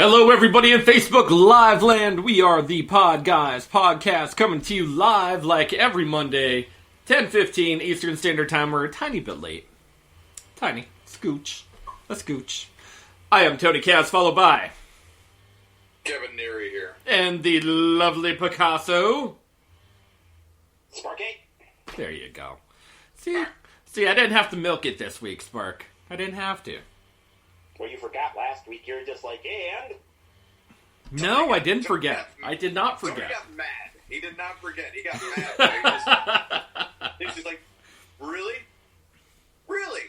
Hello, everybody in Facebook Live Land. We are the Podguyz Podcast, coming to you live like every Monday, 10:15 Eastern Standard Time. We're a tiny bit late. Tiny. Scooch. A scooch. I am Tony Cass, followed by Kevin Neary here. And the lovely Picasso. Sparky. There you go. See, I didn't have to milk it this week, Spark. I didn't have to. Well, you forgot last week. You were just like, and... No, I didn't forget. I did not forget. Tony got mad. He did not forget. He got mad. He's just like, really? Really?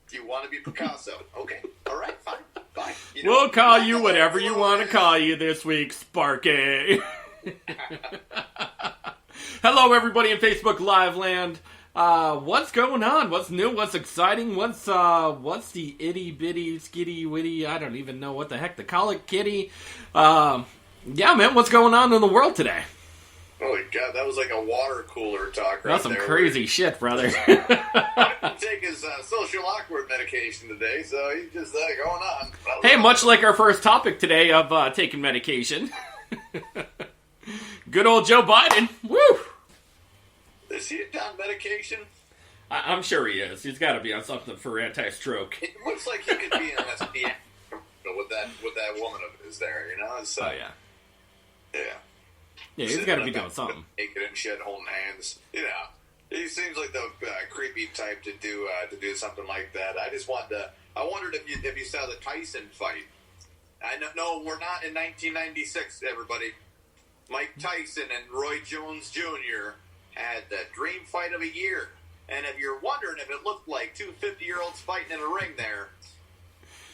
Do you want to be Picasso? Okay. All right. Fine. You know, we'll call you whatever you want to call you this week, Sparky. Hello, everybody in Facebook Live Land. What's going on? What's new? What's exciting? What's the itty bitty skitty witty? I don't even know what the heck to call it, kitty. Yeah, man, what's going on in the world today? Holy God, that was like a water cooler talk right there. That's some crazy shit, brother. I didn't take his social awkward medication today, so he's just going on. Hey, much like our first topic today of taking medication. Good old Joe Biden. Woo! Is he on medication? I'm sure he is. He's got to be on something for anti-stroke. It looks like he could be in SDN with that woman of his there, you know? So, oh, yeah. Yeah. Yeah, he's got to be doing something. Naked and shit, holding hands. You know, he seems like the creepy type to do something like that. I wondered if you saw the Tyson fight. No, we're not in 1996, everybody. Mike Tyson and Roy Jones Jr. had the dream fight of a year. And if you're wondering if it looked like two 50-year-olds fighting in a ring there,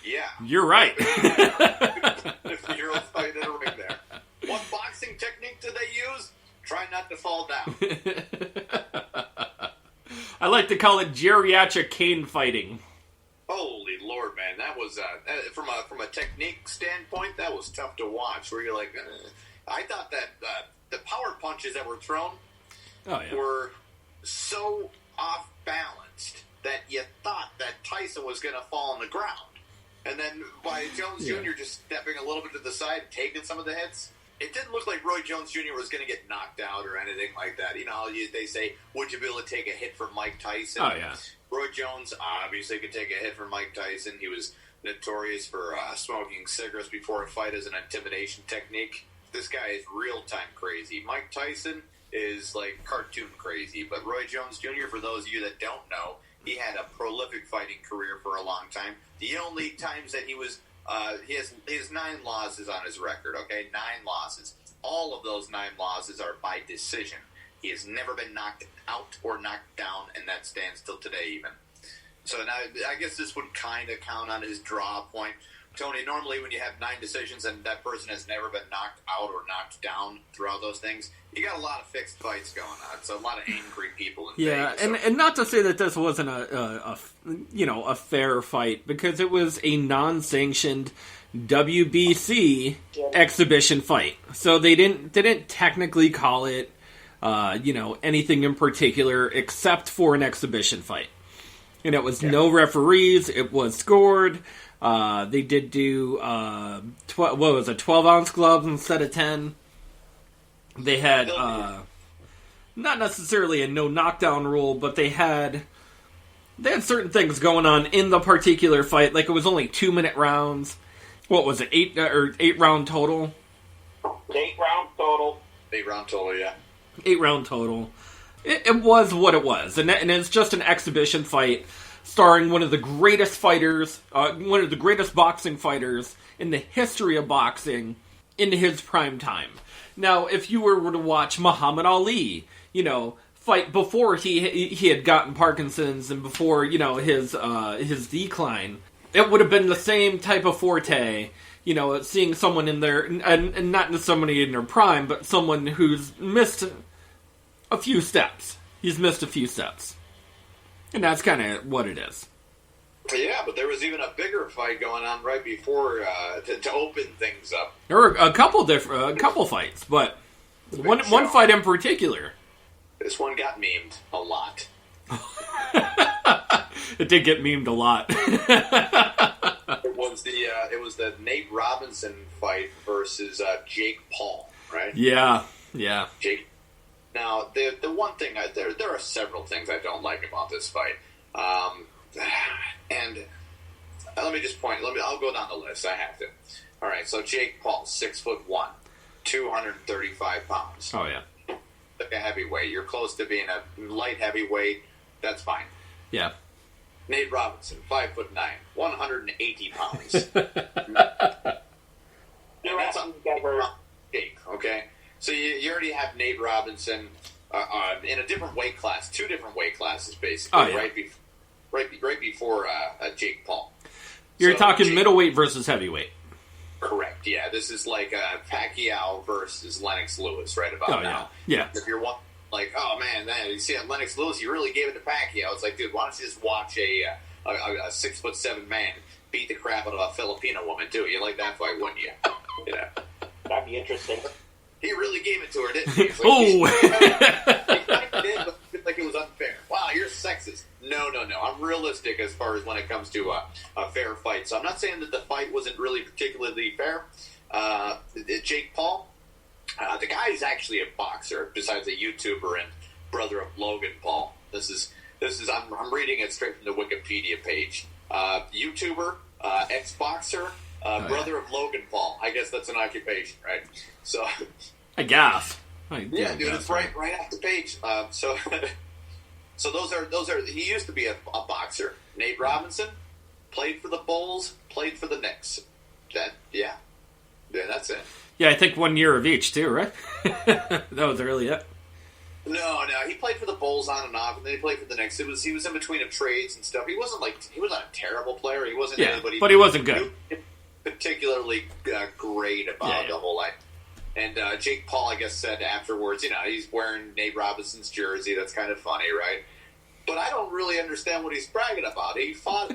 yeah. You're right. 50-year-olds fighting in a ring there. What boxing technique do they use? Try not to fall down. I like to call it geriatric cane fighting. Holy Lord, man. That was, from a technique standpoint, that was tough to watch. Where you're like, I thought that the power punches that were thrown were so off-balanced that you thought that Tyson was going to fall on the ground. And then by Jones Jr. just stepping a little bit to the side, taking some of the hits, it didn't look like Roy Jones Jr. was going to get knocked out or anything like that. You know how they say, would you be able to take a hit from Mike Tyson? Oh, yeah. Roy Jones obviously could take a hit from Mike Tyson. He was notorious for smoking cigarettes before a fight as an intimidation technique. This guy is real-time crazy. Mike Tyson is like cartoon crazy. But Roy Jones Jr., for those of you that don't know, he had a prolific fighting career for a long time. The only times that he was, he has 9 losses on his record, okay? 9 losses. All of those 9 losses are by decision. He has never been knocked out or knocked down, and that stands till today even. So now, I guess this would kind of count on his draw point. Tony, normally when you have 9 decisions and that person has never been knocked out or knocked down throughout those things, you got a lot of fixed fights going on. So a lot of angry people in Vegas. And not to say that this wasn't a fair fight, because it was a non-sanctioned WBC exhibition fight. So they didn't technically call it anything in particular except for an exhibition fight. And it was no referees. It was scored. They did do 12-ounce gloves instead of 10. They had not necessarily a no knockdown rule, but they had certain things going on in the particular fight. Like, it was only 2-minute rounds. What was it? 8 round total. 8 round total. 8 round total, yeah. 8 round total. It was what it was, and it's just an exhibition fight starring one of the greatest fighters, one of the greatest boxing fighters in the history of boxing in his prime time. Now, if you were to watch Muhammad Ali, fight before he had gotten Parkinson's and before, his decline, it would have been the same type of forte, seeing someone in their, and not somebody in their prime, but someone who's missed a few steps. He's missed a few steps. And that's kind of what it is. Yeah, but there was even a bigger fight going on right before to open things up. There were a couple fights, but one fight in particular. This one got memed a lot. It did get memed a lot. It was the Nate Robinson fight versus Jake Paul, right? Yeah. Jake. Now, the one thing there are several things I don't like about this fight, and let me just point. I'll go down the list. I have to. All right. So Jake Paul, 6'1", 235 pounds. Oh yeah. Like a heavyweight. You're close to being a light heavyweight. That's fine. Yeah. Nate Robinson, 5'9", 180 pounds. That's Jake, okay? So you already have Nate Robinson in a different weight class, 2 different weight classes, basically, right before Jake Paul. You're talking middleweight versus heavyweight. Correct, yeah. This is like Pacquiao versus Lennox Lewis right about now. Yeah. If you're like, oh man, you see Lennox Lewis, you really gave it to Pacquiao. It's like, dude, why don't you just watch a 6'7" man beat the crap out of a Filipino woman too? You like that fight, wouldn't you? Yeah, that'd be interesting. He really gave it to her, didn't he? Like, oh, he did, but like it was unfair. Wow, you're sexist. No. I'm realistic as far as when it comes to a fair fight. So I'm not saying that the fight wasn't really particularly fair. Jake Paul, the guy is actually a boxer, besides a YouTuber and brother of Logan Paul. This is I'm reading it straight from the Wikipedia page. YouTuber, ex-boxer, brother of Logan Paul. I guess that's an occupation, right? So, I guess. Yeah, dude, it's right off the page. So those are. He used to be a boxer. Nate Robinson played for the Bulls, played for the Knicks. Yeah, that's it. Yeah, I think 1 year of each too, right? That was really it. No, he played for the Bulls on and off, and then he played for the Knicks. He was in between of trades and stuff. He wasn't a terrible player. He wasn't anybody, but he wasn't good. Particularly great about the whole life. And Jake Paul, I guess, said afterwards, he's wearing Nate Robinson's jersey. That's kind of funny, right? But I don't really understand what he's bragging about. He fought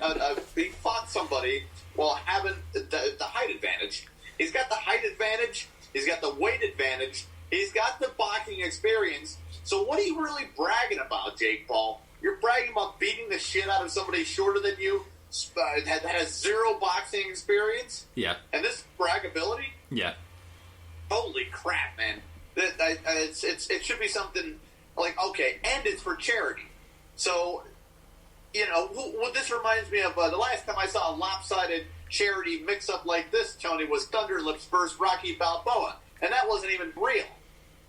somebody while having the height advantage. He's got the height advantage. He's got the weight advantage. He's got the boxing experience. So what are you really bragging about, Jake Paul? You're bragging about beating the shit out of somebody shorter than you that has zero boxing experience? Yeah. And this braggability? Yeah. Holy crap, man. It should be something like, okay, and it's for charity. So, what this reminds me of, the last time I saw a lopsided charity mix-up like this, Tony, was Thunderlips versus Rocky Balboa. And that wasn't even real.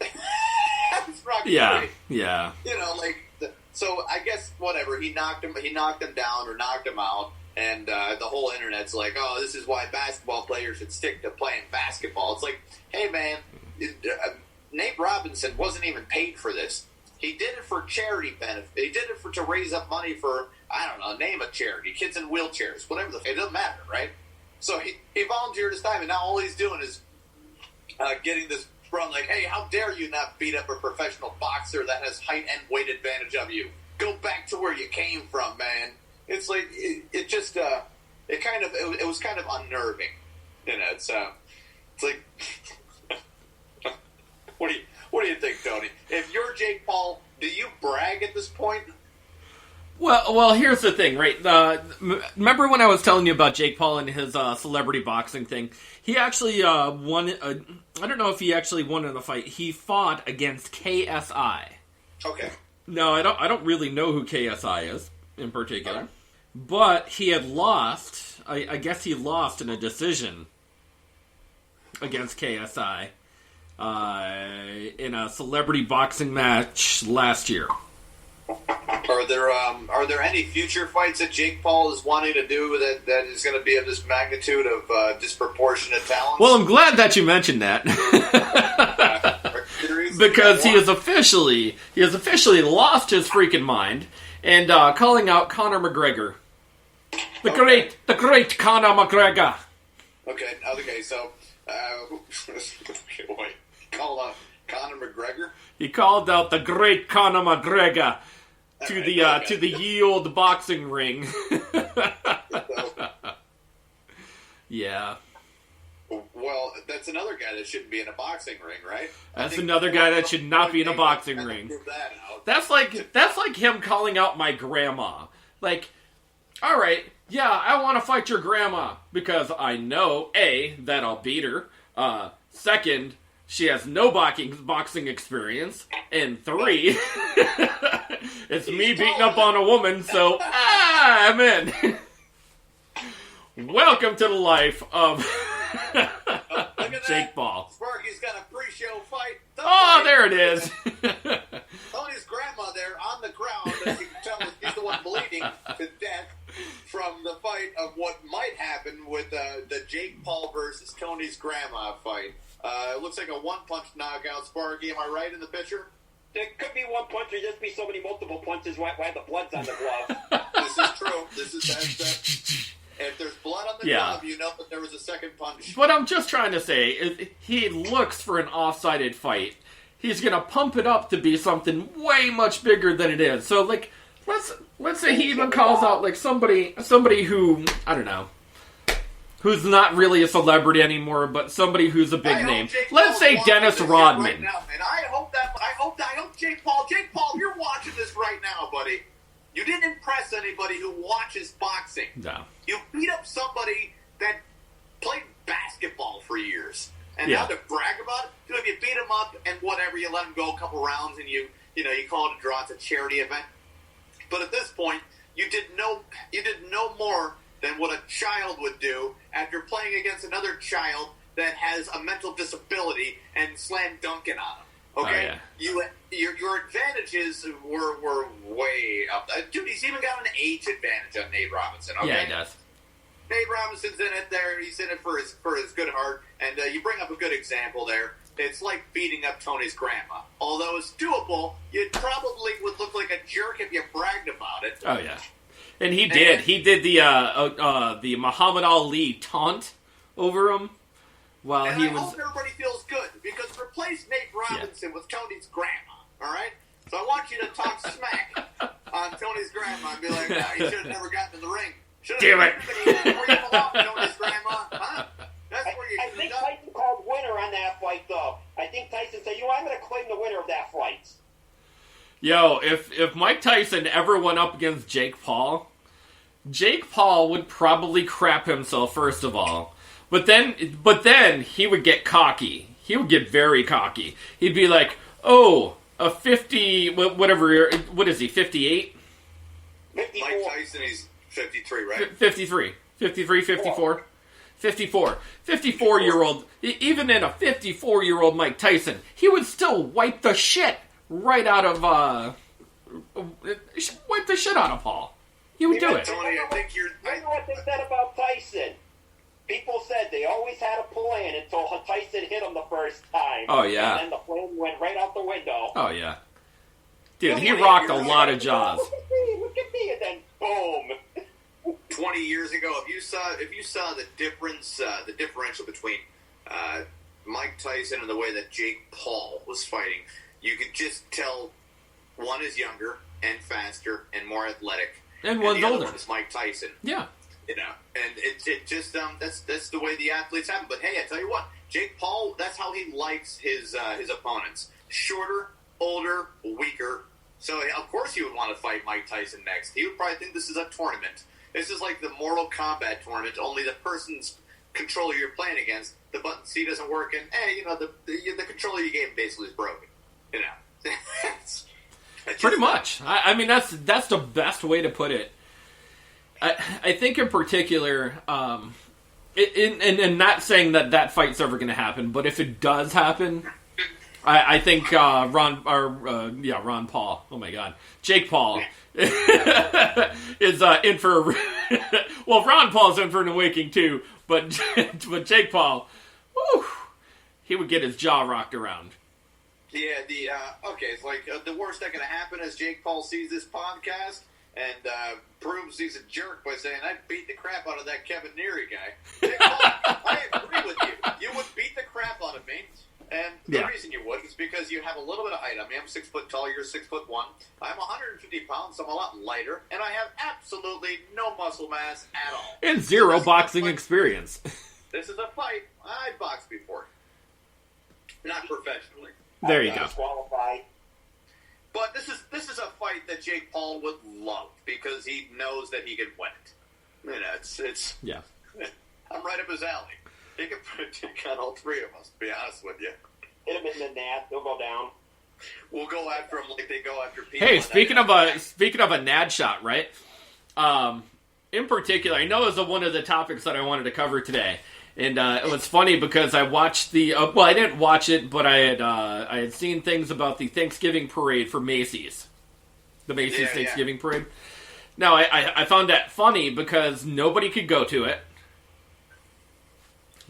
That was Rocky. Yeah. So I guess whatever, he knocked him down or knocked him out, and the whole internet's like, oh, this is why basketball players should stick to playing basketball. It's like, hey man, Nate Robinson wasn't even paid for this. He did it for charity benefit. He did it to raise up money for, I don't know, name a charity, kids in wheelchairs, whatever it doesn't matter, right? So he volunteered his time, and now all he's doing is getting this run like, hey, how dare you not beat up a professional boxer that has height and weight advantage of you? Go back to where you came from, man. It's like it was kind of unnerving, It's like, what do you think, Tony? If you're Jake Paul, do you brag at this point? Well, here's the thing, right? Remember when I was telling you about Jake Paul and his celebrity boxing thing? He actually won. I don't know if he actually won in a fight. He fought against KSI. Okay. No, I don't really know who KSI is in particular, but he had lost. I guess he lost in a decision against KSI in a celebrity boxing match last year. Are there any future fights that Jake Paul is wanting to do that is going to be of this magnitude of disproportionate talent? Well, I'm glad that you mentioned that. Because he has officially lost his freaking mind and calling out Conor McGregor. The great Conor McGregor. Okay, so wait, call out Conor McGregor? He called out the great Conor McGregor to the ye old boxing ring. Yeah. Well, that's another guy that shouldn't be in a boxing ring, right? That's another guy that should not be in a boxing ring. That's like him calling out my grandma. Like, all right, yeah, I want to fight your grandma because I know, A, that I'll beat her. Second, she has no boxing experience. And 3, it's me beating up on a woman, so I'm in. Welcome to the life of Jake Paul. Sparky's got a pre-show fight. There it is. Tony's grandma there on the ground, as you can tell, he's the one bleeding to death from the fight of what might happen with the Jake Paul versus Tony's grandma fight. It looks like a one-punch knockout, Sparky. Am I right in the picture? There could be one punch, or just be so many multiple punches why the blood's on the glove. This is true. This is that. If there's blood on the glove, you know that there was a second punch. What I'm just trying to say, he looks for an off-sided fight. He's gonna pump it up to be something way much bigger than it is. So, like, let's say he even calls out like somebody who, I don't know, who's not really a celebrity anymore, but somebody who's a big name. Let's say Dennis Rodman. Right now, and I hope Jake Paul, you're watching this right now, buddy. You didn't impress anybody who watches boxing. No. You beat up somebody that played basketball for years. And now to brag about it, if you beat him up and whatever, you let him go a couple rounds and you call it a draw, it's a charity event. But at this point, you did no more than what a child would do after playing against another child that has a mental disability and slam dunking on him. Okay? Oh, yeah. Your advantages were way up. Dude, he's even got an age advantage on Nate Robinson. Okay? Yeah, he does. Nate Robinson's in it there. He's in it for his good heart. And you bring up a good example there. It's like beating up Tony's grandma. Although it's doable, you probably would look like a jerk if you bragged about it. Oh, yeah. And he did. He did the Muhammad Ali taunt over him. While and he I was... hope everybody feels good, because replace Nate Robinson with Tony's grandma, all right? So I want you to talk smack on Tony's grandma and be like, you should have never gotten in the ring. Damn it. Where you belong, Tony's grandma, huh? That's where you I should think have done. Tyson called winner on that fight, though. I think Tyson said, I'm going to claim the winner of that fight. Yo, if Mike Tyson ever went up against Jake Paul would probably crap himself, first of all. But then he would get cocky. He would get very cocky. He'd be like, oh, a 50, whatever, what is he, 58? 54. Mike Tyson, he's 53, right? 53, 54? 54. 54-year-old, even in a 54-year-old Mike Tyson, he would still wipe the shit right out of, wipe the shit out of Paul. He would do it. Tony, I think you're... Remember what they said about Tyson? People said they always had a plan until Tyson hit him the first time. Oh, yeah. And then the plan went right out the window. Oh, yeah. Dude, he rocked a lot of jaws. Look at me, and then boom. 20 years ago, if you saw the differential between Mike Tyson and the way that Jake Paul was fighting, you could just tell one is younger and faster and more athletic, and one's the other older. one is Mike Tyson. Yeah. You know, and it just that's the way the athletes happen. But hey, I tell you what, Jake Paul, that's how he likes his opponents: shorter, older, weaker. So of course he would want to fight Mike Tyson next. He would probably think this is a tournament. This is like the Mortal Kombat tournament. Only the person's controller you're playing against, the button C doesn't work, and the controller you gave him basically is broken. You know, pretty much. I mean, that's the best way to put it. I think in particular, and not saying that fight's ever going to happen, but if it does happen, I think Ron Paul. Oh my God, Jake Paul is in for. Well, Ron Paul's in for an awakening too, but Jake Paul, whew, he would get his jaw rocked around. Yeah, okay, it's like the worst that can happen is Jake Paul sees this podcast and proves he's a jerk by saying, I beat the crap out of that Kevin Neary guy. Jake Paul, I agree with you. You would beat the crap out of me. And the reason you would is because you have a little bit of height. I mean, I'm 6 foot tall, you're 6'1". I'm 150 pounds, so I'm a lot lighter, and I have absolutely no muscle mass at all. And zero boxing experience. This is a fight. I boxed before. Not professionally. There you go. Disqualified. But this is a fight that Jake Paul would love because he knows that he can win it. You know, it's Yeah. I'm right up his alley. He can take on all three of us, to be honest with you. Hit him in the NAD, he'll go down. We'll go after him like they go after people. Hey, speaking of a NAD shot, right? In particular, I know it was one of the topics that I wanted to cover today, and it was funny because I watched the. Well, I didn't watch it, but I had seen things about the Thanksgiving parade for Macys, the Macys Thanksgiving parade. Now, I found that funny because nobody could go to it.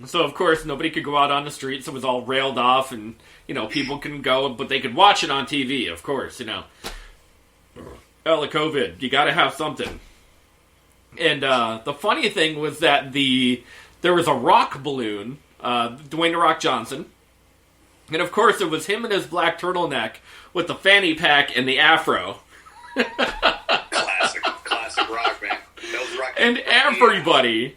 So, of course, nobody could go out on the streets. It was all railed off, and, people couldn't go, but they could watch it on TV, of course, Hell of COVID, you gotta have something. And the funny thing was that there was a rock balloon, Dwayne "The Rock" Johnson, and, of course, it was him in his black turtleneck with the fanny pack and the afro. Classic rock, man. And everybody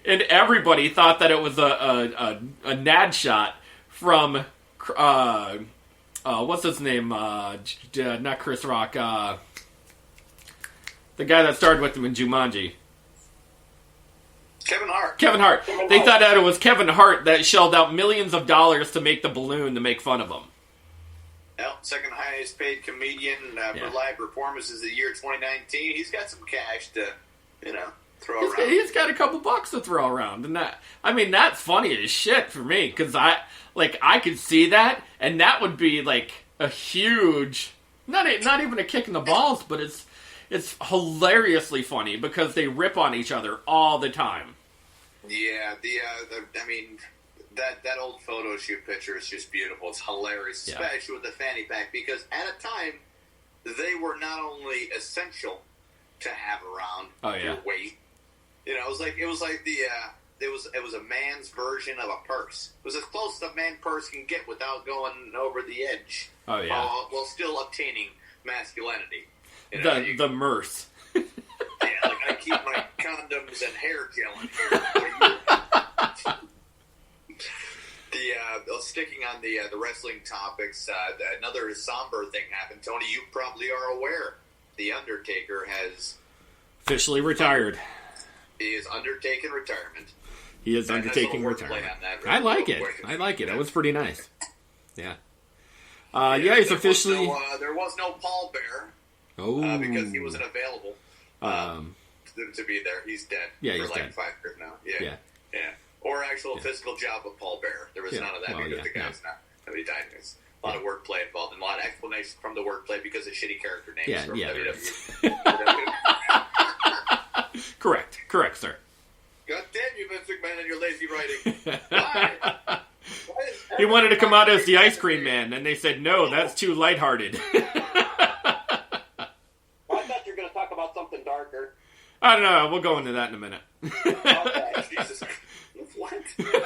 thought that it was a NAD shot from what's his name? Not Chris Rock. The guy that starred with him in Jumanji. Kevin Hart. They thought that it was Kevin Hart that shelled out millions of dollars to make the balloon to make fun of him. Well, second highest paid comedian for live performances of the year 2019. He's got some cash to, throw around. He's got a couple bucks to throw around, and that's funny as shit for me because I could see that, and that would be like a huge, not even a kick in the balls, but it's hilariously funny because they rip on each other all the time. Yeah, that old photo shoot picture is just beautiful. It's hilarious, especially with the fanny pack, because at a time they were not only essential to have around your weight. It was like it was a man's version of a purse. It was as close as a man purse can get without going over the edge. Oh yeah, while still obtaining masculinity. The mirth. Yeah, like I keep my condoms and hair gel in here. Sticking on the wrestling topics, another somber thing happened. Tony, you probably are aware. The Undertaker has officially retired. He is undertaking retirement. He is undertaking retirement. I like it. That was pretty nice. Yeah. He's officially... there was no Paul Bear. Oh. Because he wasn't available to be there. He's dead. Yeah, for he's like dead. 5 years now. Yeah. Or actual physical job with Paul Bear. There was none of that because the guy's not. He died. There's a lot of wordplay involved and a lot of explanation from the wordplay because of shitty character names from WWE. Correct, sir. God damn you, Vince McMahon, and your lazy writing. Why? He wanted to come out as the Ice Cream Man, and they said, no, that's too lighthearted. Well, I thought you were going to talk about something darker. I don't know. We'll go into that in a minute. Okay. Jesus. What? We'll go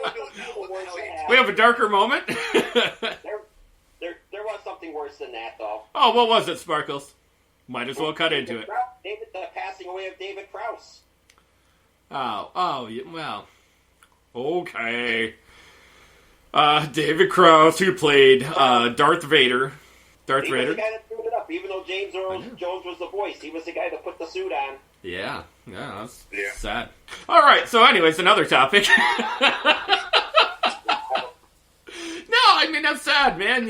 into it now. What the hell are you We have a darker moment? There was something worse than that, though. Oh, what was it, Sparkles? Might as well cut into it. The passing away of David Krause. Oh, well. Okay. David Krause, who played Darth Vader. He was the guy that screwed it up. Even though James Earl Jones was the voice, he was the guy that put the suit on. Yeah, that's sad. All right, so anyways, another topic. That's sad, man.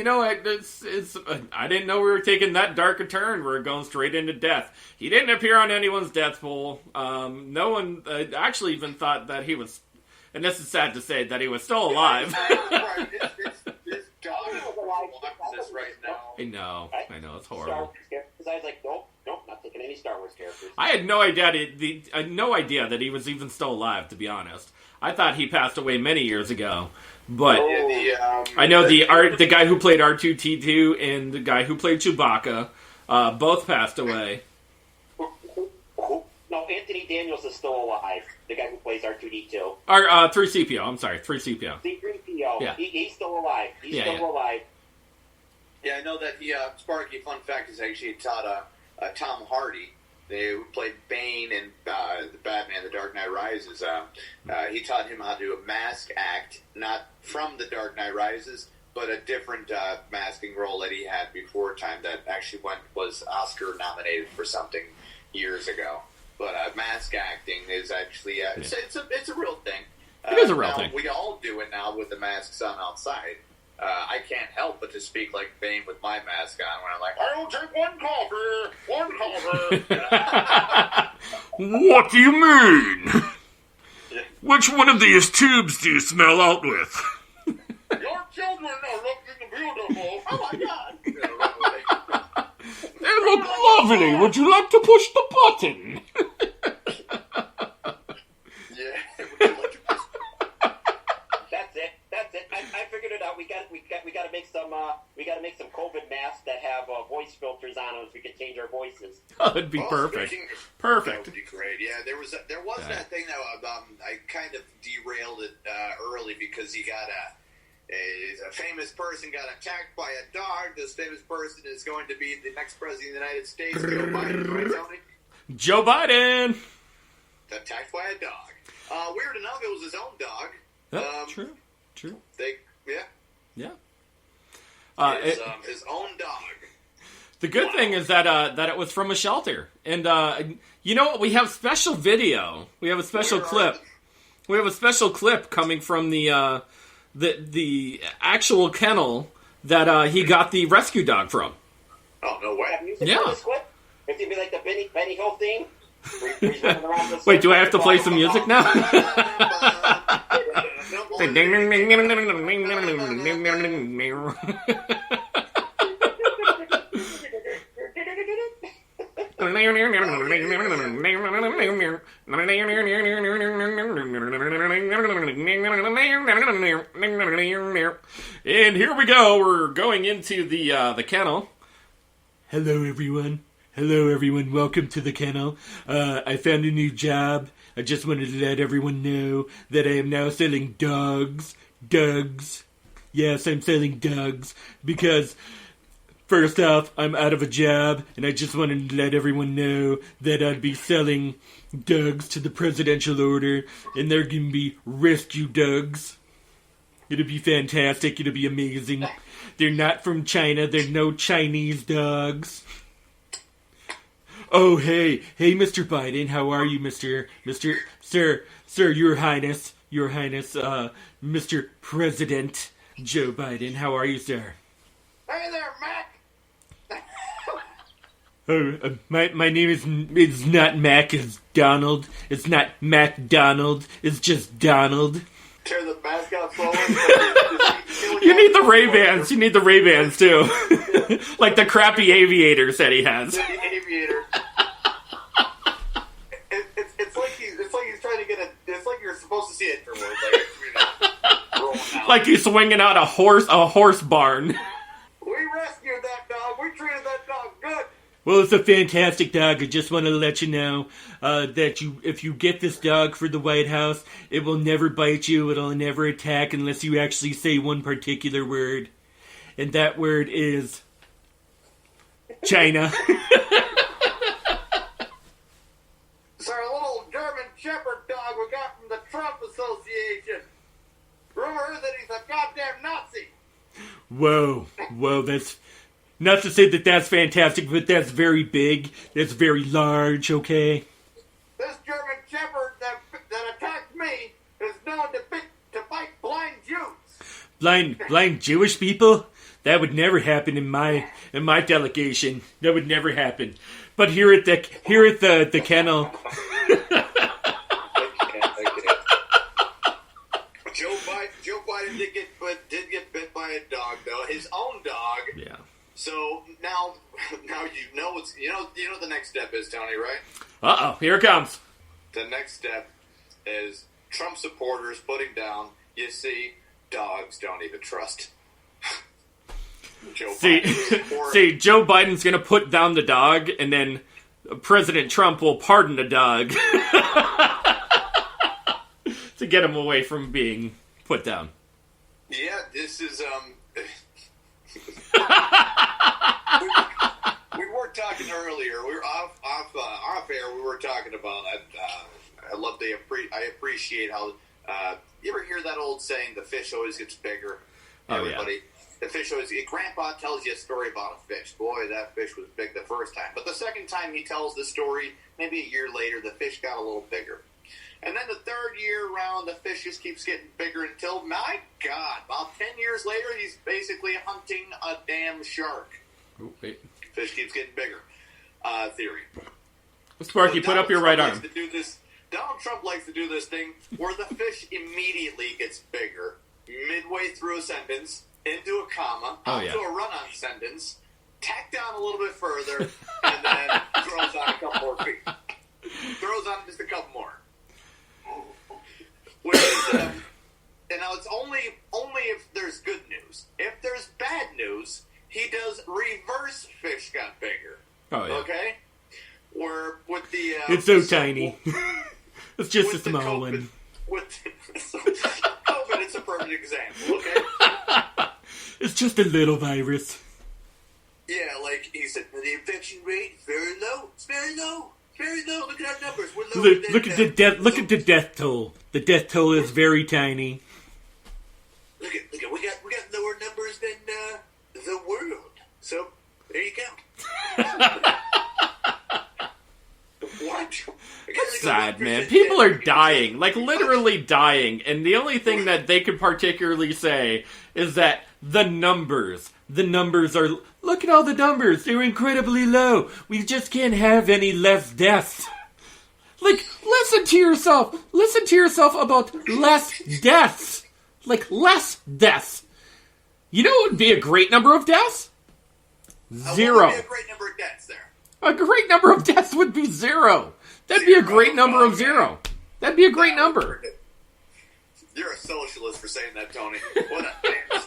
I didn't know we were taking that dark a turn. We're going straight into death. He didn't appear on anyone's death pool. No one actually even thought that he was, and this is sad to say, that he was still alive. This dog is watching this right now. I know, it's horrible. Because I was like, nope, not taking any Star Wars characters. I had no idea that he was even still alive, to be honest. I thought he passed away many years ago. But I know the guy who played R2-D2 and the guy who played Chewbacca both passed away. No, Anthony Daniels is still alive. The guy who plays R2-D2. 3CPO. I'm sorry, 3CPO. C-3PO. Yeah. He's still alive. He's still alive. Yeah, I know that Sparky, fun fact, is actually taught Tom Hardy, who played Bane in the Batman, The Dark Knight Rises. He taught him how to do a mask act, not from The Dark Knight Rises, but a different masking role that he had before time that actually was Oscar nominated for something years ago. but mask acting is actually it's a real thing. It is a real thing. We all do it now with the masks on outside. I can't help but to speak like Bane with my mask on when I'm like, I will take one coffee. What do you mean? Which one of these tubes do you smell out with? Your children are looking beautiful. Oh my God. They look lovely. Would you like to push the button? That's it. I figured it out. We got to make some COVID masks that have voice filters on them so we can change our voices. Oh, that'd be perfect. Perfect. That would be great. Yeah, there was that thing that I kind of derailed it early because you got a famous person got attacked by a dog. This famous person is going to be the next president of the United States, Joe Biden, right, Tony? Joe Biden! Attacked by a dog. Weird enough, it was his own dog. True. Yeah. His own dog. The good thing is that it was from a shelter. And you know what? We have special video. We have a special clip. We have a special clip coming from the actual kennel that he got the rescue dog from. Oh, no way. Yeah. It's going to be like the Benny Hill theme. Wait, do I have to play some music now? And here we go. We're going into the kennel. Hello, everyone. Welcome to the kennel. I found a new job. I just wanted to let everyone know that I am now selling dogs. Yes, I'm selling dogs because, first off, I'm out of a job, and I just wanted to let everyone know that I'd be selling dogs to the presidential order, and they're going to be rescue dogs. It'll be fantastic. It'll be amazing. They're not from China. They're no Chinese dogs. Oh, hey, Mr. Biden, how are you, Sir, Your Highness, Mr. President Joe Biden, how are you, sir? Hey there, Mac! My name is not Mac, it's Donald. It's not MacDonald, it's just Donald. Tear the mask out slowly. You need the Ray-Bans, too. Like the crappy aviators that he has. The aviator. It's like you're supposed to see it for like he's swinging out a horse barn. We rescued that dog. We treated that dog good. Well, it's a fantastic dog. I just want to let you know that if you get this dog for the White House, it will never bite you. It'll never attack unless you actually say one particular word. And that word is China. It's our little German Shepherd dog we got from the Trump Association. Rumor that he's a goddamn Nazi. Whoa, that's... Not to say that that's fantastic, but that's very big. That's very large, okay? This German Shepherd that attacked me is known to bite blind Jews. Blind Jewish people? That would never happen in my delegation. That would never happen. But here at the kennel. Joe Biden did get bit by a dog, though. His own dog. Yeah. So now you know the next step is, Tony, right? Uh-oh, here it comes. The next step is Trump supporters putting down, you see, dogs don't even trust Joe Biden. See, Joe Biden's going to put down the dog, and then President Trump will pardon the dog to get him away from being put down. Yeah, this is... we were talking earlier. We were off air. We were talking about. I appreciate how. You ever hear that old saying? The fish always gets bigger. Oh, Everybody. the fish always, Grandpa tells you a story about a fish. Boy, that fish was big the first time. But the second time he tells the story, maybe a year later, the fish got a little bigger. And then the third year around, the fish just keeps getting bigger until, my God, about 10 years later, he's basically hunting a damn shark. Oh, wait. Fish keeps getting bigger. Theory. Sparky, put up your right arm. Donald Trump likes to do this thing where the fish immediately gets bigger, midway through a sentence, into a comma, to a run-on sentence, tack down a little bit further, and then throws on a couple more feet. Throws on just a couple more. Which is, and now it's only if there's good news. If there's bad news, he does reverse fish got bigger. Oh, yeah. Okay? Where with the... it's so tiny. It's just a small one. COVID, it's a perfect example, okay? It's just a little virus. Yeah, like he said, the infection rate is very low. It's very low. Very low. Look at our numbers. We're low. Look at the death toll. The death toll is very tiny. Look at we got lower numbers than the world. So there you go. What? It's sad, man. People are dying, like literally dying, and the only thing that they could particularly say is that the numbers are. Look at all the numbers; they're incredibly low. We just can't have any less deaths. Like, listen to yourself. Listen to yourself about less deaths. Like, less deaths. You know what would be a great number of deaths? 0. What would be a great number of deaths there? A great number of deaths would be 0. That'd be a great number of 0. That'd be a great number. You're a socialist for saying that, Tony. What a damn.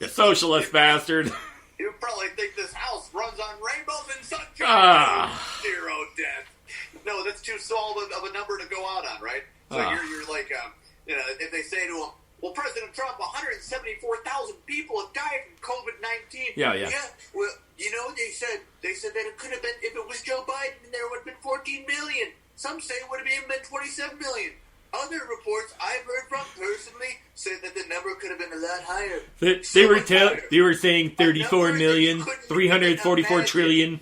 You socialist bastard. You probably think this house runs on rainbows and sunshine. 0 death. No, that's too small of a number to go out on, right? So you're like, if they say to him, well, President Trump, 174,000 people have died from COVID-19. Yeah. Well, they said that it could have been, if it was Joe Biden, there would have been 14 million. Some say it would have even been 27 million. Other reports I've heard from personally said that the number could have been a lot higher. They were saying 34 million, 344 trillion.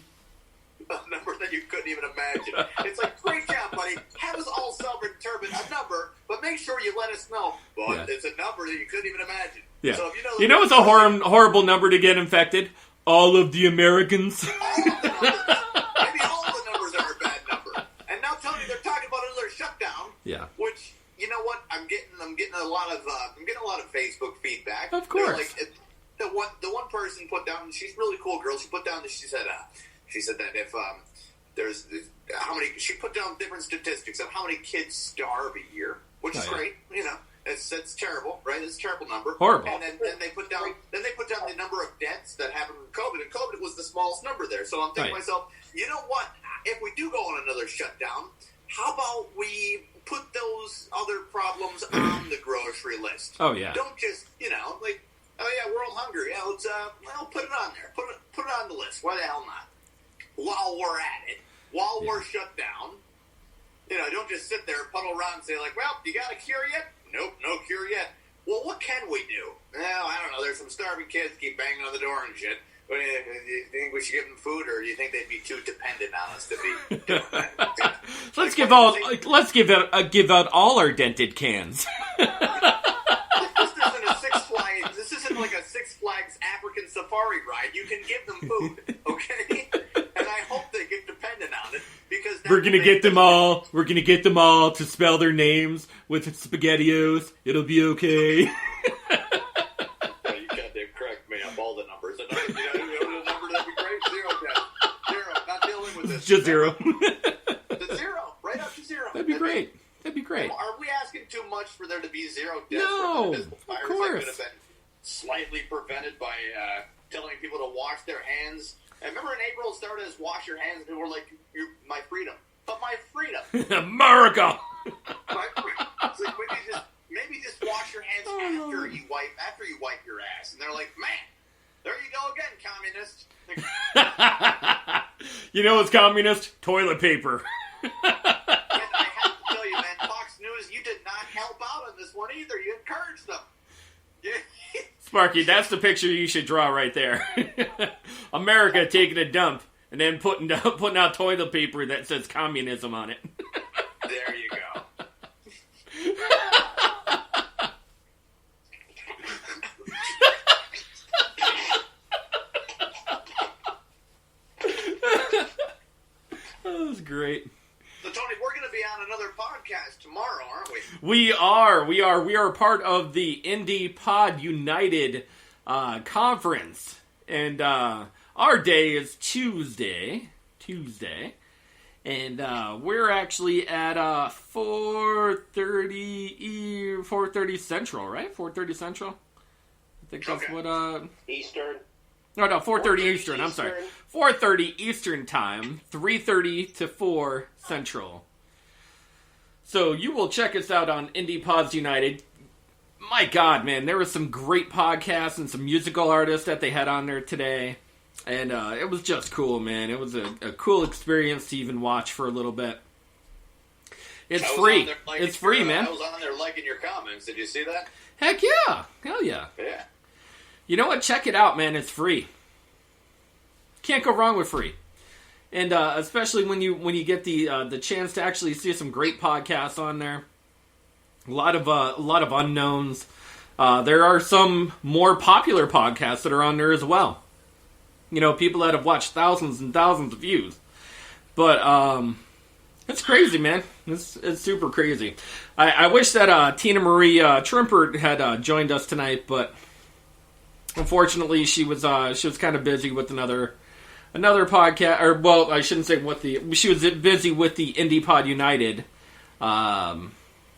A number that you couldn't even imagine. It's like, great job, buddy. Have us all self-determine a number, but make sure you let us know. But it's a number that you couldn't even imagine. Yeah. So if you know what's a horrible number to get infected? All of the Americans. All of the numbers. Maybe all of the numbers are a bad number. And now, Tony, they're talking about another shutdown. Yeah. Which, you know what? I'm getting a lot of Facebook feedback. Of course. Like, the one person put down. She's a really cool girl. She put down. She said that if there's how many, she put down different statistics of how many kids starve a year, which is great. It's terrible, right? It's a terrible number. Horrible. And then they put down the number of deaths that happened from COVID, and COVID was the smallest number there. So I'm thinking to myself, you know what? If we do go on another shutdown, how about we put those other problems on the grocery list? Oh yeah. Don't just like, oh yeah, world hunger. Yeah, let's put it on there. Put it on the list. Why the hell not? While we're at it, while we're shut down, don't just sit there and puddle around and say like, well, you got a cure yet? Nope, no cure yet. Well, what can we do? Well, I don't know. There's some starving kids keep banging on the door and shit. But do you think we should give them food, or do you think they'd be too dependent on us to be doing that? Let's give out all our dented cans. This isn't like a Six Flags African safari ride. You can give them food, okay? And I hope they get dependent on it, because we're gonna get them all. We're gonna get them all to spell their names with SpaghettiOs. It'll be okay. You goddamn correct me up all the numbers. The number that'd be great. 0 death. 0. Not dealing with this. Just 0. The 0. Right up to 0. That'd be great. That'd be great. Are we asking too much for there to be 0 deaths? No, from the of virus course. that could have been slightly prevented by telling people to wash their hands. I remember in April it started as wash your hands, and people were like, my freedom. But my freedom. America! My freedom. It's like, maybe just wash your hands after you wipe your ass. And they're like, man, there you go again, communist. You know what's communist? Toilet paper. And I have to tell you, man, Fox News, you did not help out on this one either. You encouraged them. Sparky, that's the picture you should draw right there. America taking a dump and then putting out toilet paper that says communism on it. There you go. That was great. So, Tony, we're going to be on another podcast tomorrow, aren't we? We are part of the Indie Pod United conference, and our day is Tuesday, and we're actually at 4:30 Central, right? 4:30 Central. I think that's okay. what Eastern. No, 4:30 Eastern. I'm sorry, 4:30 Eastern time, 3:30 to 4 Central. So you will check us out on Indie Pods United. My God, man, there was some great podcasts and some musical artists that they had on there today. And it was just cool, man. It was a cool experience to even watch for a little bit. It's free. It's free, man. I was on there liking your comments. Did you see that? Heck yeah. Hell yeah. Yeah. You know what? Check it out, man. It's free. Can't go wrong with free. And especially when you get the chance to actually see some great podcasts on there. A lot of unknowns. There are some more popular podcasts that are on there as well. You know, people that have watched thousands and thousands of views. But it's crazy, man. It's super crazy. I wish that Tina Marie Trimpert had joined us tonight, but unfortunately she was kind of busy with another podcast, or well, I shouldn't say she was busy with the Indie Pod United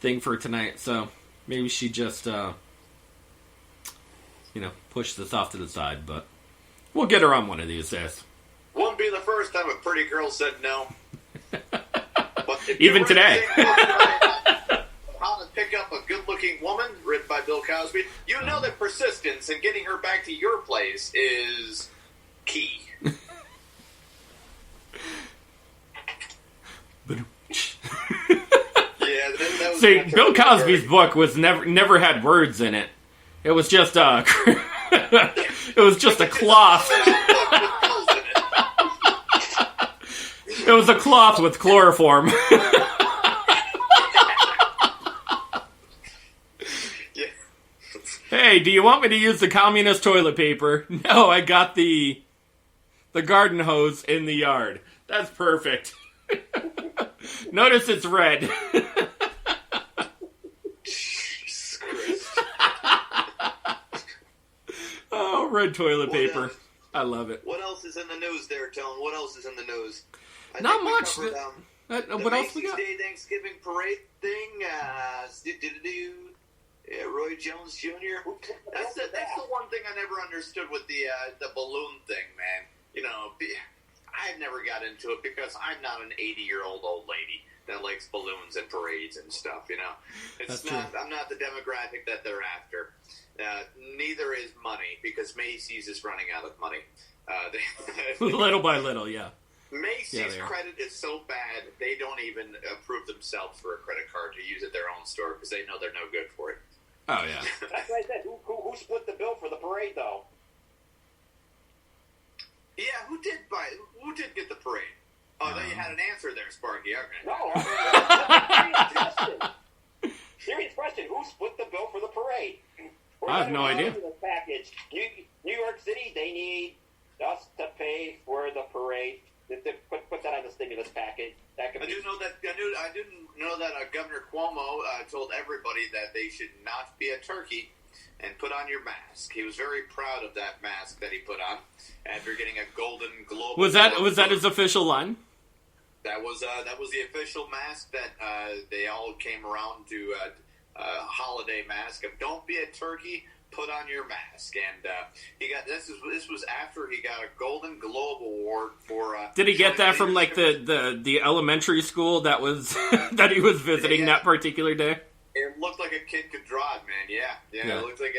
thing for tonight, so maybe she just pushed this off to the side, but we'll get her on one of these days. Wouldn't be the first time a pretty girl said no. But even today. How to pick up a good-looking woman, written by Bill Cosby. You know that persistence in getting her back to your place is key. That was See, Bill Cosby's book was never had words in it. It was just a cloth. It was a cloth with chloroform. Yeah. Hey, do you want me to use the communist toilet paper? No, I got the garden hose in the yard. That's perfect. Notice it's red. Jesus Christ. Oh, red toilet paper. I love it. What else is in the news there, Tone? What else is in the news? Not much. Covered, what the else we Macys got? Day Thanksgiving parade thing. Roy Jones Jr. That's the one thing I never understood with the balloon thing, man. You know, I never got into it because I'm not an 80-year-old old lady that likes balloons and parades and stuff. You know, I'm not the demographic that they're after. Neither is money, because Macys is running out of money. Little by little, yeah. Macys' credit is so bad, they don't even approve themselves for a credit card to use at their own store because they know they're no good for it. Oh, yeah. That's what I said. Who split the bill for the parade, though? Yeah, who did get the parade? Oh, no, you had an answer there, Sparky. Okay. No, serious question. Who split the bill for the parade? I have no idea. Package. New York City, they need us to pay for the parade. Put that on the stimulus package. I didn't know that Governor Cuomo told everybody that they should not be a turkey and put on your mask. He was very proud of that mask that he put on after getting a Golden Globe. Was that his official line? That was the official mask that they all came around to holiday mask of "Don't be a turkey, put on your mask." And he got this was after he got a Golden Globe award for. Did he get that from like the elementary school that was that he was visiting that particular day? It looked like a kid could draw it, man. Yeah. It looked like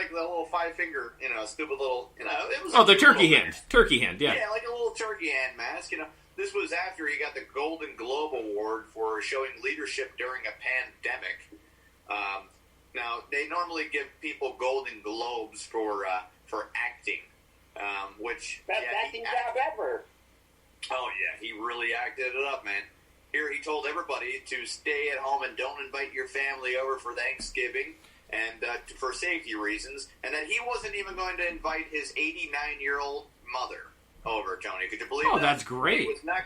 the little 5-finger, stupid little, it was. Oh, the turkey hand, yeah. Yeah, like a little turkey hand mask, This was after he got the Golden Globe Award for showing leadership during a pandemic. Now, they normally give people Golden Globes for acting, which... Best acting job ever. Oh, yeah, he really acted it up, man. Here he told everybody to stay at home and don't invite your family over for Thanksgiving and for safety reasons, and that he wasn't even going to invite his 89-year-old mother over, Tony. Could you believe that? Oh, that's great. He was not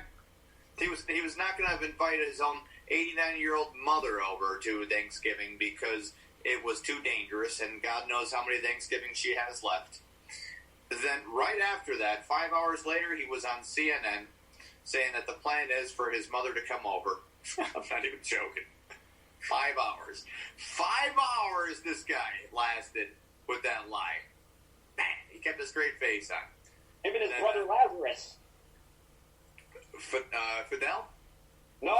going to have invited his own 89-year-old mother over to Thanksgiving because it was too dangerous, and God knows how many Thanksgivings she has left. Then right after that, 5 hours later, he was on CNN saying that the plan is for his mother to come over. I'm not even joking. 5 hours. 5 hours this guy lasted with that lie. Man, he kept a straight face on. Him and his brother Lazarus. Fidel? No.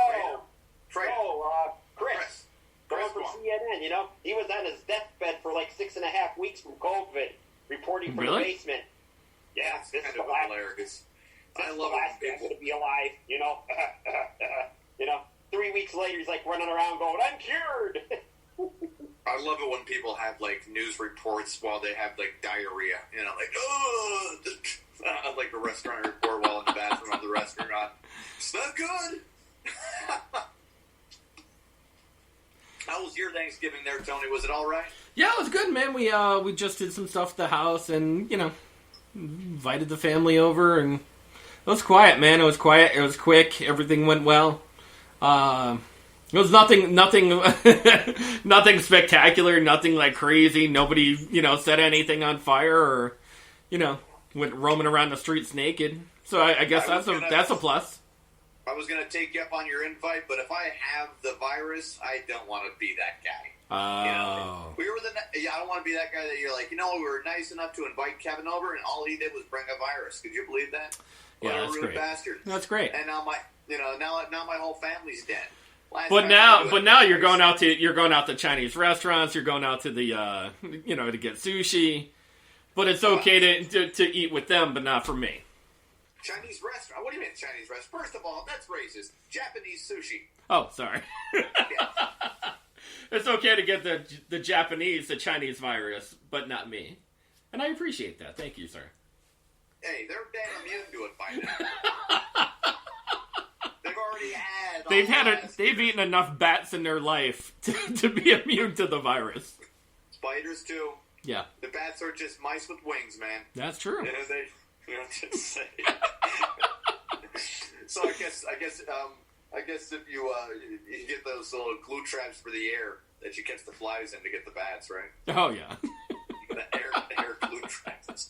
Fred. No, Chris. Going from CNN, you know. He was on his deathbed for like 6.5 weeks from COVID, reporting from the basement. Yeah, this is the last. Hilarious. I love the last guy to be alive, you know. You know, 3 weeks later, he's like running around going, "I'm cured." I love it when people have like news reports while they have like diarrhea. You know, like like a restaurant report while in the bathroom of the restaurant. It's not good. How was your Thanksgiving there, Tony? Was it all right? Yeah, it was good, man. We just did some stuff at the house, and you know, invited the family over, and it was quiet, man. It was quiet. It was quick. Everything went well. It was nothing, nothing spectacular. Nothing like crazy. Nobody, set anything on fire or, went roaming around the streets naked. So I guess that's a plus. I was going to take you up on your invite, but if I have the virus, I don't want to be that guy. Oh. I don't want to be that guy that you're like, we were nice enough to invite Kevin over, and all he did was bring a virus. Could you believe that? Yeah, that's great. Bastard. That's great. And now my whole family's dead. But now you're going out to Chinese restaurants. You're going out to the to get sushi. But it's okay to eat with them, but not for me. Chinese restaurant? What do you mean Chinese restaurant? First of all, that's racist. Japanese sushi. Oh, sorry. It's okay to get the Chinese virus, but not me. And I appreciate that. Thank you, sir. Hey, they're damn immune to it by now. They've already had. They've eaten enough bats in their life to be immune to the virus. Spiders too. Yeah. The bats are just mice with wings, man. That's true. Just say. So I guess if you get those little glue traps for the air that you catch the flies in to get the bats, right? Oh yeah. the air glue traps.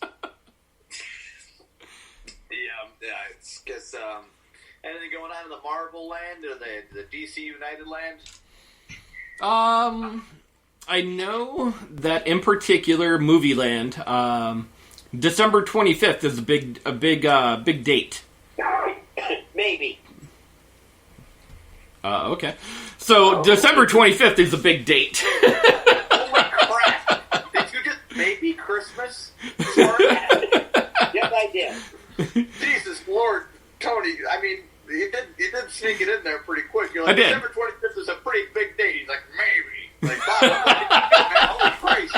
Yeah. It's guess anything going on in the Marvel land or the DC United land? I know that in particular, Movie Land, December 25th is a big date. Maybe. Okay. So December 25th is a big date. Oh my crap! Did you just maybe Christmas? Sorry. Yes, I did. Jesus Lord, Tony. I mean, you did sneak it in there pretty quick. You're like, I did. December 25th is a pretty big date. He's like, maybe. Like, holy Christ.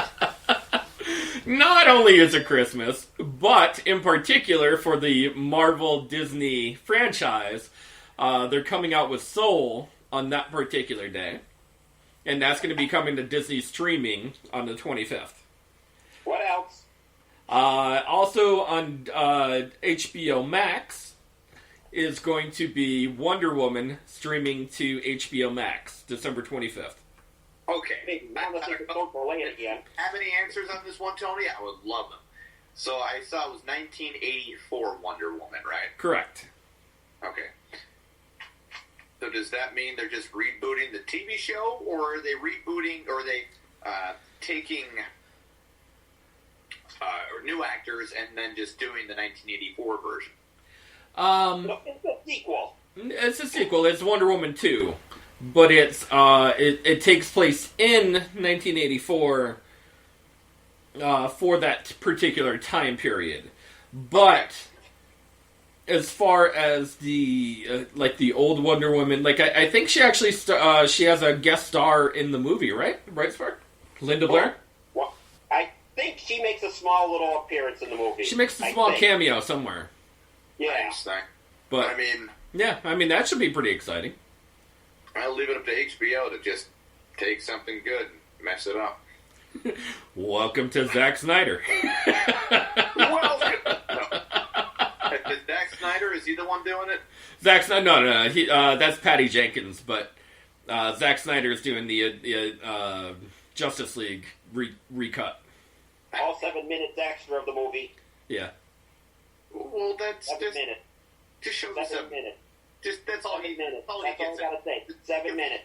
Not only is it Christmas, but in particular for the Marvel Disney franchise, they're coming out with Soul on that particular day. And that's going to be coming to Disney streaming on the 25th. What else? Also on HBO Max is going to be Wonder Woman streaming to HBO Max December 25th. Okay. Have any answers on this one, Tony? I would love them. So I saw it was 1984 Wonder Woman, right? Correct. Okay. So does that mean they're just rebooting the TV show, or are they rebooting, or are they taking new actors and then just doing the 1984 version? No, it's a sequel. It's a sequel. It's Wonder Woman 2. But it takes place in 1984 for that particular time period. But as far as the the old Wonder Woman, I think she actually she has a guest star in the movie, right? Right, Spark? Linda Blair? Well, I think she makes a small little appearance in the movie. She makes a small cameo somewhere. Yeah. But I mean, that should be pretty exciting. I'll leave it up to HBO to just take something good and mess it up. Welcome to Zack Snyder. Welcome. No. Zack Snyder, is he the one doing it? Zack Snyder, no. He, that's Patty Jenkins, but Zack Snyder is doing the Justice League recut. All 7 minutes extra of the movie. Yeah. Well, that's 7 minutes. Just show me 7 minutes. That's all 7 minutes. That's all I gotta say. 7 minutes.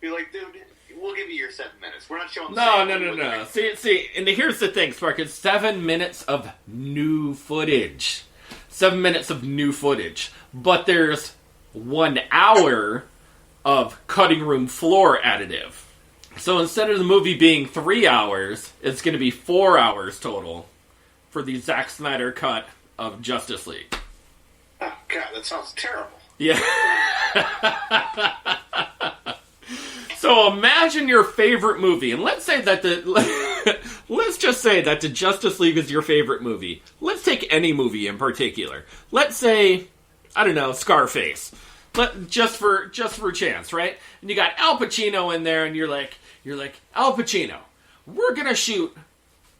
Be like, dude, we'll give you your 7 minutes. We're not showing. No. See, and here's the thing, Spark. It's 7 minutes of new footage. 7 minutes of new footage, but there's 1 hour of cutting room floor additive. So instead of the movie being 3 hours, it's going to be 4 hours total for the Zack Snyder cut of Justice League. Oh, God, that sounds terrible. Yeah. So imagine your favorite movie, and let's say that let's just say that the Justice League is your favorite movie. Let's take any movie in particular. Let's say, I don't know, Scarface. Just for a chance, right? And you got Al Pacino in there, and you're like, Al Pacino, we're gonna shoot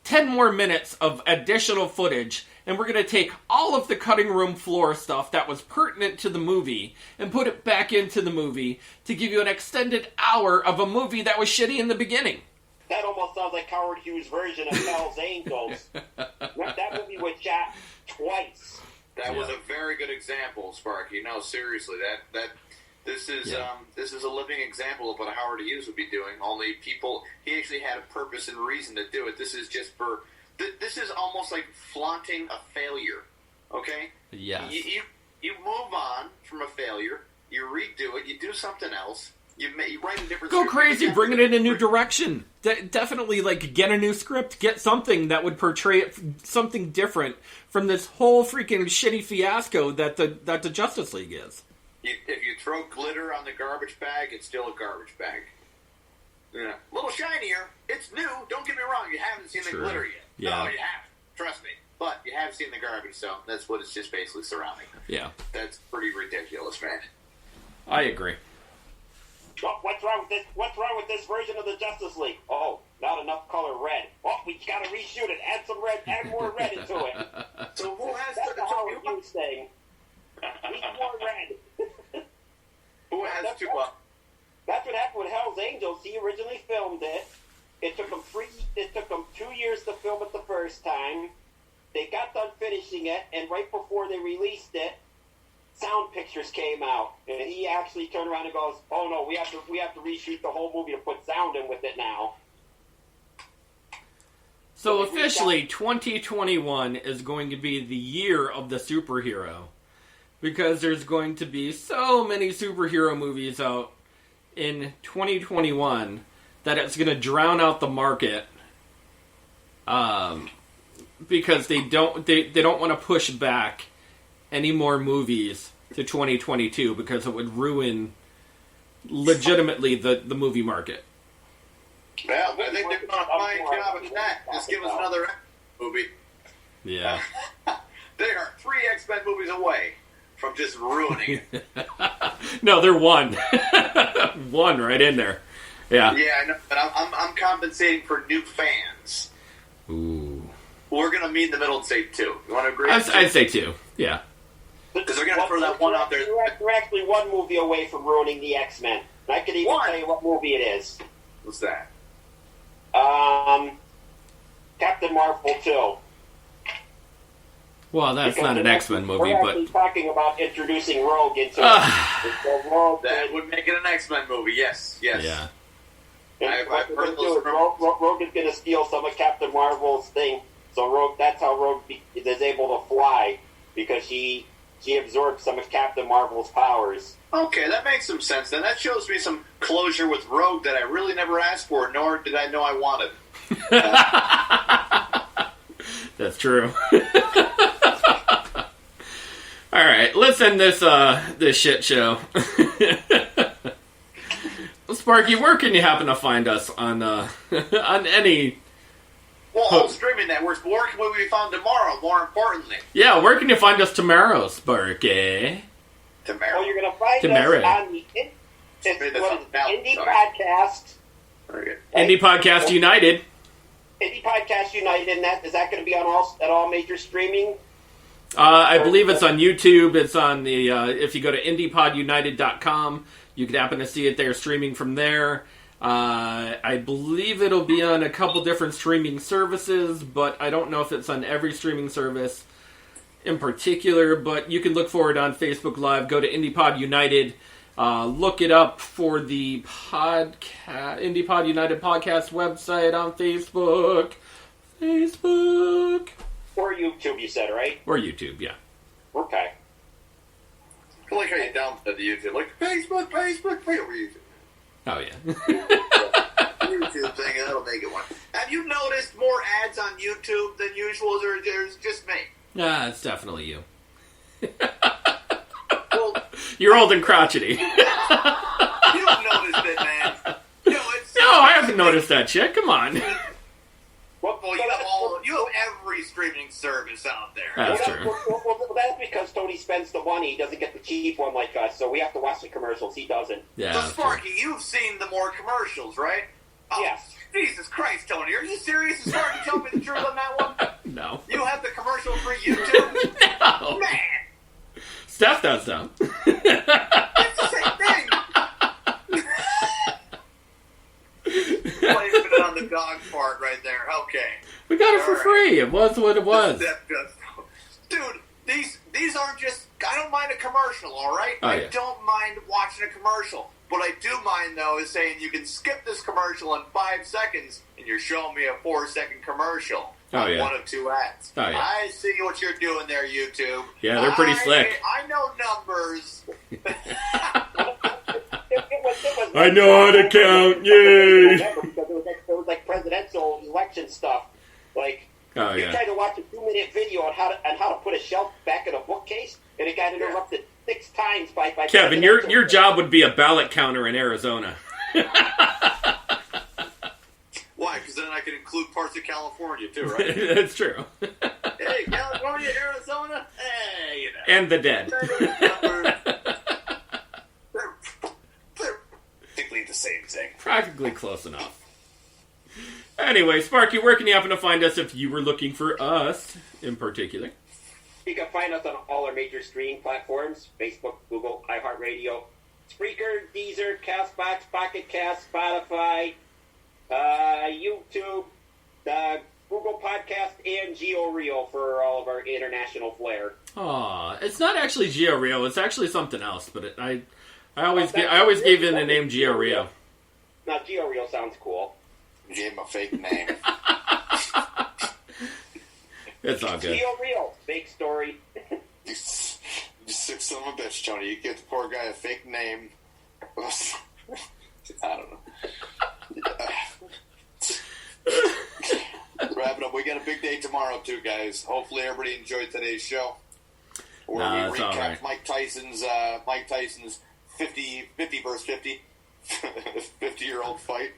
10 more minutes of additional footage, and we're going to take all of the cutting room floor stuff that was pertinent to the movie and put it back into the movie to give you an extended hour of a movie that was shitty in the beginning. That almost sounds like Howard Hughes' version of Hell's Angels. That movie was shot twice. That was a very good example, Sparky. No, seriously, this is a living example of what Howard Hughes would be doing. Only he actually had a purpose and reason to do it. This is just this is almost like flaunting a failure. Okay? Yes. You move on from a failure. You redo it. You do something else. You write a different. Go script. crazy. Bring it in a new direction. Definitely, get a new script. Get something that would portray something different from this whole freaking shitty fiasco that the Justice League is. If you throw glitter on the garbage bag, it's still a garbage bag. Yeah. A little shinier. It's new. Don't get me wrong. You haven't seen the glitter yet. Yeah. No, you haven't. Trust me. But you have seen the garbage, so that's what it's just basically surrounding. Yeah. That's pretty ridiculous, man. I agree. What's wrong with this? What's wrong with this version of the Justice League? Oh, not enough color red. Oh, we gotta reshoot it. Add some red. Add more red into it. So who has That's the Howard Hughes thing. Need more red. Who has to? That's what happened with Hell's Angels. He originally filmed it. It took them 2 years to film it the first time. They got done finishing it, and right before they released it, sound pictures came out, and he actually turned around and goes, "Oh no, we have to reshoot the whole movie to put sound in with it now." So officially, 2021 is going to be the year of the superhero, because there's going to be so many superhero movies out in 2021 that it's going to drown out the market. Because they don't want to push back any more movies to 2022 because it would ruin legitimately the movie market. Well, I think they're doing a fine job at that. Just give us another movie. Yeah. They are 3 X-Men movies away from just ruining it. No, they're one. One right in there. Yeah. Yeah, I know, but I'm compensating for new fans. Ooh. We're going to meet in the middle and say 2. You want to agree? I'd say 2. Yeah. Because they're going to throw that one out there. We're actually one movie away from ruining the X-Men. I could even tell you what movie it is. What's that? Captain Marvel 2. Well, that's not an X-Men movie, we're but... actually talking about introducing Rogue into it. So Rogue, that would make it an X-Men movie, yes. Yeah. I've heard those. Rogue is going to steal some of Captain Marvel's thing. So that's how Rogue is able to fly, because she absorbed some of Captain Marvel's powers. Okay, that makes some sense then. That shows me some closure with Rogue that I really never asked for, nor did I know I wanted. That's true. All right, let's end this shit show. Sparky, where can you happen to find us on on any... Well, all streaming networks, but where can we be found tomorrow, more importantly? Yeah, where can you find us tomorrow, Sparky? Tomorrow? Well, you're going to find us on the Indie Podcast. Right? Indie Podcast United. Indie Podcast United, and is that going to be on all major streaming? I believe it's on YouTube. It's on the, if you go to IndiePodUnited.com, you could happen to see it there streaming from there. I believe it'll be on a couple different streaming services, but I don't know if it's on every streaming service in particular, but you can look for it on Facebook Live. Go to IndiePod United. Look it up for the IndiePod United podcast website on Facebook. Or YouTube, you said, right? Or YouTube, yeah. Okay. I like how you download the YouTube. Like, Facebook, over YouTube. Oh, yeah. YouTube thing, that'll make it one. Have you noticed more ads on YouTube than usual, or there's just me? Yeah, it's definitely you. Well, you're old and crotchety. You haven't noticed it, man. No, I haven't noticed that shit. Come on. Well, you have every streaming service out there. That's true. Well, that's because Tony spends the money. He doesn't get the cheap one like us, so we have to watch the commercials. He doesn't. Yeah. So, Sparky, you've seen the more commercials, right? Oh, yes. Jesus Christ, Tony. Are you serious? Is Sparky telling me the truth on that one? No. You have the commercial for YouTube? No. Man. Steph does, though. It's the same thing. Put it on the dog part right there. Okay. We got it for free. It was what it was. Dude, these aren't just... I don't mind a commercial, all right? Oh, yeah. I don't mind watching a commercial. What I do mind, though, is saying you can skip this commercial in 5 seconds and you're showing me a 4-second commercial. Oh, yeah. One of 2 ads. Oh, yeah. I see what you're doing there, YouTube. Yeah, they're pretty slick. I know numbers. I know how to count. Yay! Because it was like presidential election stuff. Like, you tried to watch a 2-minute video on how to put a shelf back in a bookcase, and it got interrupted 6 times by Kevin, your job would be a ballot counter in Arizona. Why? Because then I could include parts of California, too, right? That's true. Hey, California, Arizona? Hey, you know. And the dead. Practically the same thing. Practically close enough. Anyway, Sparky, where can you happen to find us if you were looking for us in particular? You can find us on all our major streaming platforms: Facebook, Google, iHeartRadio, Spreaker, Deezer, CastBox, Pocket Cast, Spotify, YouTube, Google Podcast, and GeoReel for all of our international flair. Aw, it's not actually GeoReel. It's actually something else. But I always gave it the name GeoReel. Now GeoReel sounds cool. You gave him a fake name. It's all good. GeoReel, fake story. You sick son of a bitch, Tony. You give the poor guy a fake name. I don't know. Wrap it up. We got a big day tomorrow, too, guys. Hopefully everybody enjoyed today's show. Where we recap Mike Tyson's 50 versus 50 50-year-old fight.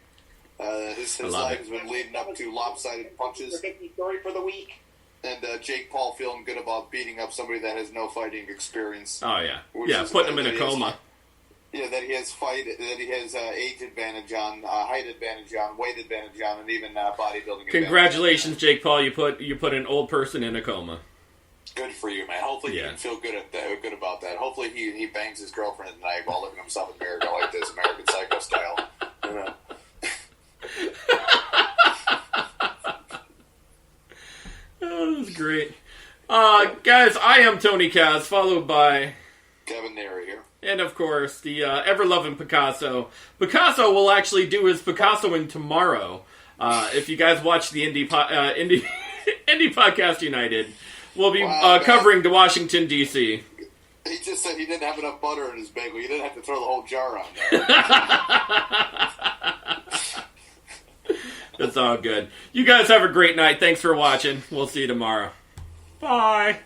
His life has been leading up to lopsided punches. 50 story for the week. And Jake Paul feeling good about beating up somebody that has no fighting experience. Oh, yeah. Yeah, putting him in a coma. That he has age advantage on, height advantage on, weight advantage on, and even bodybuilding. Congratulations, Jake Paul! You put an old person in a coma. Good for you, man. Hopefully you can feel good about that. Hopefully he bangs his girlfriend at night while living himself in America like this, American Psycho style. You know. Oh, this is great. Guys, I am Tony Kaz, followed by Kevin Neri here. And, of course, the ever-loving Picasso. Picasso will actually do his Picassoing tomorrow. If you guys watch the Indie Podcast United, we'll be covering the Washington, D.C. He just said he didn't have enough butter in his bagel. You didn't have to throw the whole jar on there. It's all good. You guys have a great night. Thanks for watching. We'll see you tomorrow. Bye.